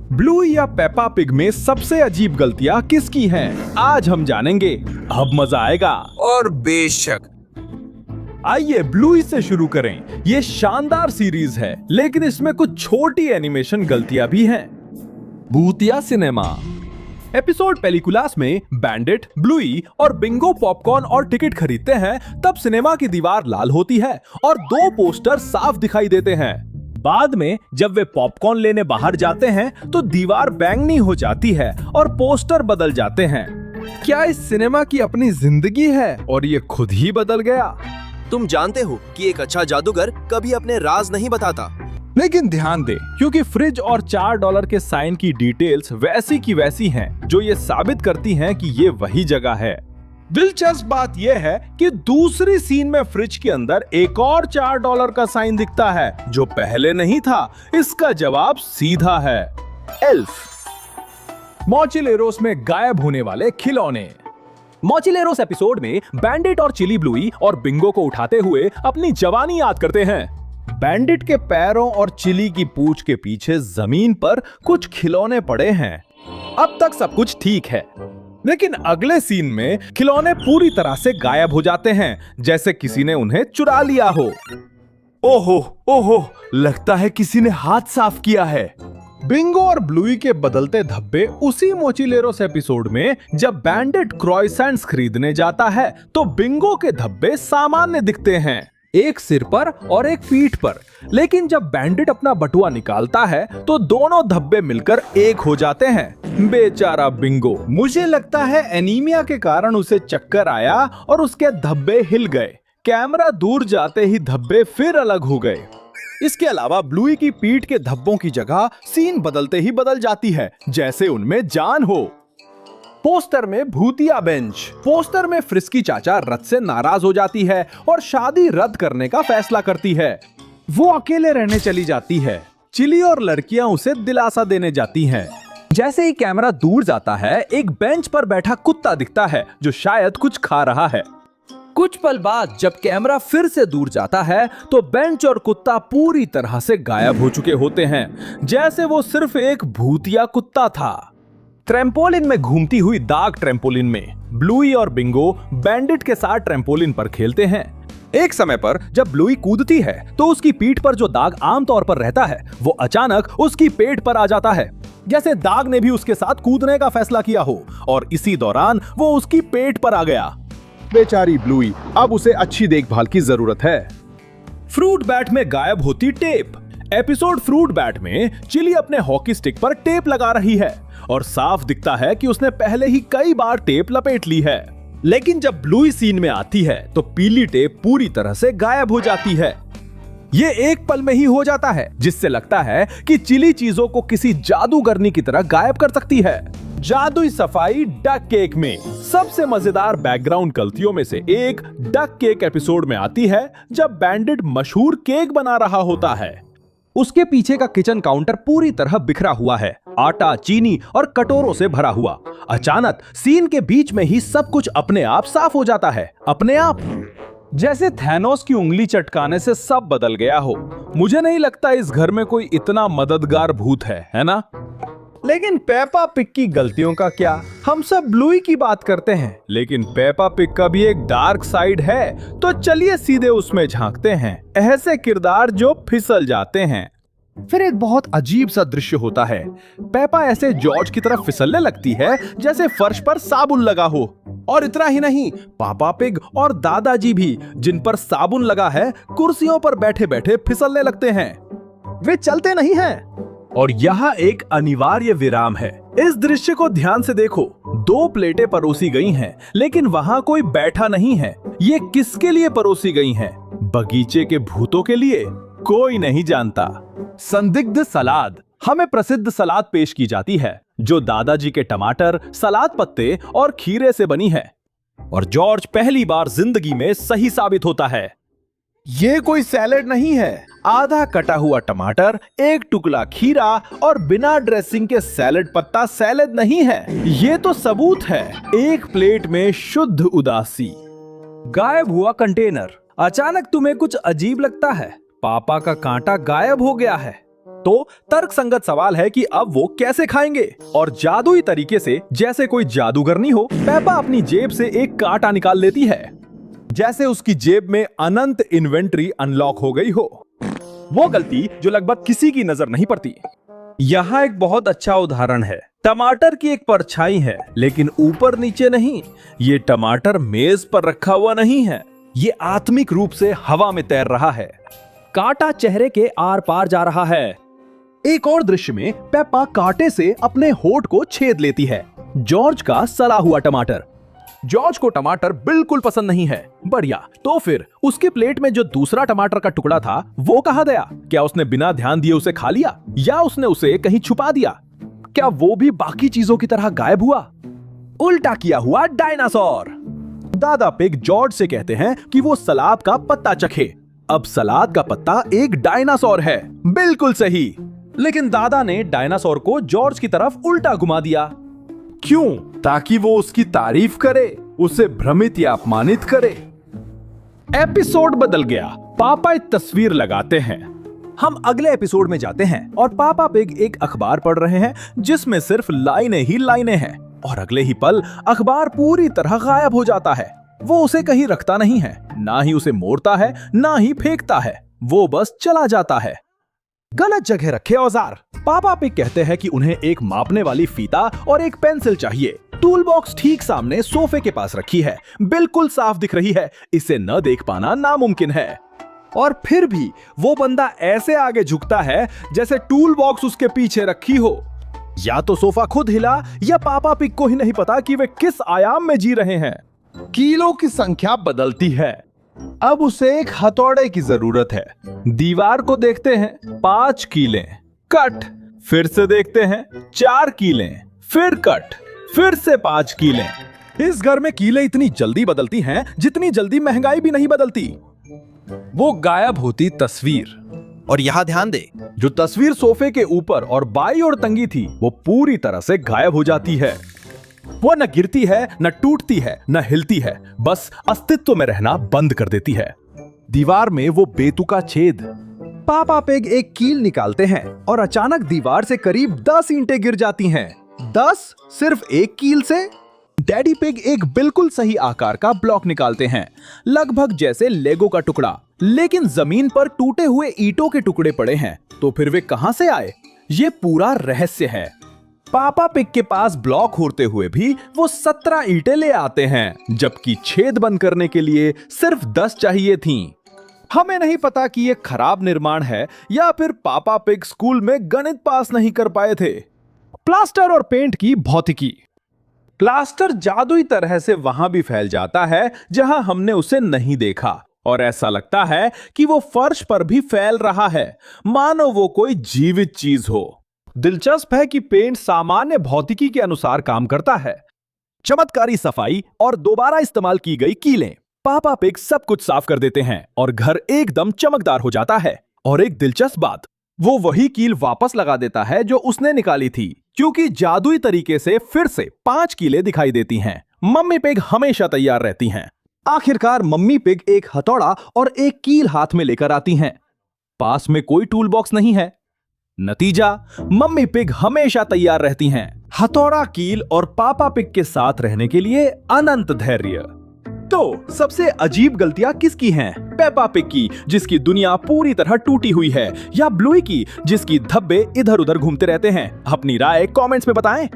ब्लूई या Peppa pig में सबसे अजीब गलतियां किसकी हैं? आज हम जानेंगे। अब मजा आएगा। और बेशक आइए ब्लूई से शुरू करें। ये शानदार सीरीज है, लेकिन इसमें कुछ छोटी एनिमेशन गलतियां भी हैं। भूतिया सिनेमा एपिसोड पेलिकुलास में बैंडिट, ब्लूई और बिंगो पॉपकॉर्न और टिकट खरीदते हैं। तब सिनेमा की दीवार लाल होती है और दो पोस्टर साफ दिखाई देते हैं। बाद में जब वे पॉपकॉर्न लेने बाहर जाते हैं तो दीवार बैंगनी हो जाती है और पोस्टर बदल जाते हैं। क्या इस सिनेमा की अपनी जिंदगी है और ये खुद ही बदल गया? तुम जानते हो कि एक अच्छा जादूगर कभी अपने राज नहीं बताता। लेकिन ध्यान दें, क्योंकि फ्रिज और $4 के साइन की डिटेल्स वैसी की वैसी हैं, जो ये साबित करती हैं कि ये वही जगह है। दिलचस्प बात यह है कि दूसरी सीन में फ्रिज के अंदर एक और $4 का साइन दिखता है, जो पहले नहीं था। इसका जवाब सीधा है एल्फ। मोचिलेरोस में गायब होने वाले खिलौने। मोचिलेरोस एपिसोड में बैंडिट और चिली ब्लूई और बिंगो को उठाते हुए अपनी जवानी याद करते हैं। बैंडिट के पैरों और चिली की पूंछ के पीछे जमीन पर कुछ खिलौने पड़े हैं। अब तक सब कुछ ठीक है, लेकिन अगले सीन में खिलौने पूरी तरह से गायब हो जाते हैं, जैसे किसी ने उन्हें चुरा लिया हो। ओहो ओहो, लगता है किसी ने हाथ साफ किया है। बिंगो और ब्लूई के बदलते धब्बे उसी मोचिलेरोस एपिसोड में जब बैंडिट क्रॉइसेंट्स खरीदने जाता है तो बिंगो के धब्बे सामान्य दिखते हैं, एक सिर पर और एक पीठ पर। लेकिन जब बैंडिट अपना बटुआ निकालता है तो दोनों धब्बे मिलकर एक हो जाते हैं। बेचारा बिंगो। मुझे लगता है एनीमिया के कारण उसे चक्कर आया और उसके धब्बे हिल गए। कैमरा दूर जाते ही धब्बे फिर अलग हो गए। इसके अलावा ब्लूई की पीठ के धब्बों की जगह सीन बदलते ही बदल जाती है, जैसे उनमें जान हो। पोस्टर में भूतिया बेंच। पोस्टर में फ्रिस्की चाचा रथ से नाराज हो जाती है और शादी रद्द करने का फैसला करती है। वो अकेले रहने चली जाती है। चिली और लड़कियां उसे दिलासा देने जाती हैं। जैसे ही कैमरा दूर जाता है, एक बेंच पर बैठा कुत्ता दिखता है जो शायद कुछ खा रहा है। कुछ पल बाद जब कैमरा फिर से दूर जाता है तो बेंच और कुत्ता पूरी तरह से गायब हो चुके होते हैं, जैसे वो सिर्फ एक भूतिया कुत्ता था। ट्रैम्पोलिन में घूमती हुई दाग ट्रैम्पोलिन में ब्लूई और बिंगो बैंडिट के साथ ट्रैम्पोलिन पर खेलते हैं। एक समय पर जब ब्लूई कूदती है तो उसकी पीठ पर जो दाग आमतौर पर रहता है वो अचानक उसकी पेट पर आ जाता है, जैसे दाग ने भी उसके साथ कूदने का फैसला किया हो और इसी दौरान वो उसकी पेट पर आ गया। बेचारी ब्लूई, अब उसे अच्छी देखभाल की जरूरत है। फ्रूट बैट में गायब होती टेप। एपिसोड फ्रूट बैट में चिली अपने हॉकी स्टिक पर टेप लगा रही है और साफ दिखता है कि उसने पहले ही कई बार टेप लपेट ली है। लेकिन जब ब्लूई सीन में आती है तो पीली टेप पूरी तरह से गायब हो जाती है। ये एक पल में ही हो जाता है, जिससे लगता है कि चिली चीजों को किसी जादूगरनी की तरह गायब कर सकती है। जादुई सफाई डक केक में। सबसे मजेदार बैकग्राउंड गलतियों में से एक डक केक एपिसोड में आती है, जब बैंडिट मशहूर केक बना रहा होता है। उसके पीछे का किचन काउंटर पूरी तरह बिखरा हुआ है, आटा, चीनी और कटोरों से भरा हुआ। अचानक सीन के बीच में ही सब कुछ अपने आप साफ हो जाता है, अपने आप, जैसे थैनोस की उंगली चटकाने से सब बदल गया हो। मुझे नहीं लगता इस घर में कोई इतना मददगार भूत है ना? लेकिन पेपा पिग की गलतियों का क्या? हम सब ब्लूई की बात करते हैं, लेकिन पेपा पिग का भी एक डार्क साइड है, तो चलिए सीधे उसमें झांकते हैं। ऐसे किरदार जो फिसल जाते हैं। फिर एक बहुत अजीब सा दृश्य होता है। पेपा ऐसे जॉर्ज की तरफ फिसलने लगती है जैसे फर्श पर साबुन लगा हो। और इतना ही नहीं, पापा पिग और दादाजी भी, जिन पर साबुन लगा है, कुर्सियों पर बैठे बैठे फिसलने लगते हैं। वे चलते नहीं हैं। और यहाँ एक अनिवार्य विराम है। इस दृश्य को ध्यान से देखो। दो प्लेटें परोसी गई हैं, लेकिन वहाँ कोई बैठा नहीं है। ये किसके लिए परोसी गई हैं? बगीचे के भूतों के लिए? कोई नहीं जानता। संदिग्ध सलाद। हमें प्रसिद्ध सलाद पेश की जाती है, जो दादाजी के टमाटर, सलाद पत्ते और खीरे से बनी है। और जॉर्ज पहली बार जिंदगी में सही साबित होता है। ये कोई सैलेड नहीं है। आधा कटा हुआ टमाटर, एक टुकड़ा खीरा और बिना ड्रेसिंग के सैलेड पत्ता सैलेड नहीं है। ये तो सबूत है। एक प्लेट में शुद्ध उदासी। गायब हुआ कंटेनर। अचानक तुम्हें कुछ अजीब लगता है। पापा का कांटा गायब हो गया है। तो तर्कसंगत सवाल है कि अब वो कैसे खाएंगे। और जादुई तरीके से, जैसे कोई जादूगर नहीं हो, पेपा अपनी जेब से एक कांटा निकाल लेती है, जैसे उसकी जेब में अनंत इन्वेंट्री अनलॉक हो गई हो। वो गलती जो लगभग किसी की नजर नहीं पड़ती। यहाँ एक बहुत अच्छा उदाहरण है। टमाटर की एक परछाई है, लेकिन ऊपर नीचे नहीं। ये टमाटर मेज पर रखा हुआ नहीं है, ये आत्मिक रूप से हवा में तैर रहा है। कांटा चेहरे के आर पार जा रहा है। एक और दृश्य में पेप्पा कांटे से अपने होठ को छेद लेती है। जॉर्ज का सड़ा हुआ टमाटर। जॉर्ज को टमाटर बिल्कुल पसंद नहीं है। बढ़िया, तो फिर उसकी प्लेट में जो दूसरा टमाटर का टुकड़ा था वो कहां गया? क्या उसने बिना ध्यान दिए उसे खा लिया, या उसने उसे कहीं छुपा दिया? क्या वो भी बाकी चीजों की तरह गायब हुआ? उल्टा किया हुआ डायनासोर। दादा पिग जॉर्ज से कहते हैं कि वो सलाद का पत्ता चखे। अब सलाद का पत्ता एक डायनासोर है। बिल्कुल सही। लेकिन दादा ने डायनासोर को जॉर्ज की तरफ उल्टा घुमा दिया। क्यों? ताकि वो उसकी तारीफ करे, उसे भ्रमित या अपमानित करे। एपिसोड बदल गया। पापा एक तस्वीर लगाते हैं। हम अगले एपिसोड में जाते हैं और पापा पिग एक अखबार पढ़ रहे हैं जिसमें सिर्फ लाइनें ही लाइनें हैं, और अगले ही पल अखबार पूरी तरह गायब हो जाता है। वो उसे कहीं रखता नहीं है, ना ही उसे मोड़ता है, ना ही फेंकता है। वो बस चला जाता है। गलत जगह रखे औजार। पापा पिग कहते हैं कि उन्हें एक मापने वाली फीता और एक पेंसिल चाहिए। टूल बॉक्स ठीक सामने सोफे के पास रखी है, बिल्कुल साफ दिख रही है। इसे न देख पाना नामुमकिन है। और फिर भी वो बंदा ऐसे आगे झुकता है जैसे टूल बॉक्स उसके पीछे रखी हो। या तो सोफा खुद हिला, या पापा पिग को ही नहीं पता कि वे किस आयाम में जी रहे हैं। कीलों की संख्या बदलती है। अब उसे एक हथौड़े की जरूरत है। दीवार को देखते हैं, 5 कीलें। कट। फिर से देखते हैं, 4 कीलें। फिर कट। फिर से 5 कीलें। इस घर में कीलें इतनी जल्दी बदलती हैं जितनी जल्दी महंगाई भी नहीं बदलती। वो गायब होती तस्वीर। और यहाँ ध्यान दे, जो तस्वीर सोफे के ऊपर और बाईं ओर टंगी थी वो पूरी तरह से गायब हो जाती है। वो न गिरती है, न टूटती है, न hiलती है, बस अस्तित्व में रहना बंद कर देती है। दीवार में वो बेतुका छेद। पापा पिग एक कील निकालते हैं और अचानक दीवार से करीब 10 ईंटें गिर जाती हैं। 10 सिर्फ एक कील से? डैडी पिग एक बिल्कुल सही आकार का ब्लॉक निकालते हैं, लगभग जैसे लेगो का टुकड़ा। लेकिन जमीन पर टूटे हुए ईंटों के टुकड़े पड़े हैं, तो फिर वे कहां से आए? ये पूरा रहस्य है। पापा पिग के पास ब्लॉक होते हुए भी वो 17 ईंटें ले आते हैं, जबकि छेद बंद करने के लिए सिर्फ 10 चाहिए थीं। हमें नहीं पता कि ये खराब निर्माण है या फिर पापा पिग स्कूल में गणित पास नहीं कर पाए थे। प्लास्टर और पेंट की भौतिकी। प्लास्टर जादुई तरह से वहां भी फैल जाता है जहां हमने उसे नहीं देखा, और ऐसा लगता है कि वो फर्श पर भी फैल रहा है, मानो वो कोई जीवित चीज हो। दिलचस्प है कि पेंट सामान्य भौतिकी के अनुसार काम करता है। चमत्कारी सफाई और दोबारा इस्तेमाल की गई कीलें। पापा पिग सब कुछ साफ कर देते हैं और घर एकदम चमकदार हो जाता है। और एक दिलचस्प बात, वो वही कील वापस लगा देता है जो उसने निकाली थी, क्योंकि जादुई तरीके से फिर से 5 कीलें दिखाई देती हैं। मम्मी पिग हमेशा तैयार रहती हैं। आखिरकार मम्मी पिग एक हथौड़ा और एक कील हाथ में लेकर आती हैं। पास में कोई टूल बॉक्स नहीं है। नतीजा, मम्मी पिग हमेशा तैयार रहती हैं, हथौड़ा, कील और पापा पिग के साथ रहने के लिए अनंत धैर्य। तो सबसे अजीब गलतियां किसकी हैं? पेपा पिग की, जिसकी दुनिया पूरी तरह टूटी हुई है, या ब्लूई की, जिसकी धब्बे इधर उधर घूमते रहते हैं? अपनी राय कमेंट्स में बताएं।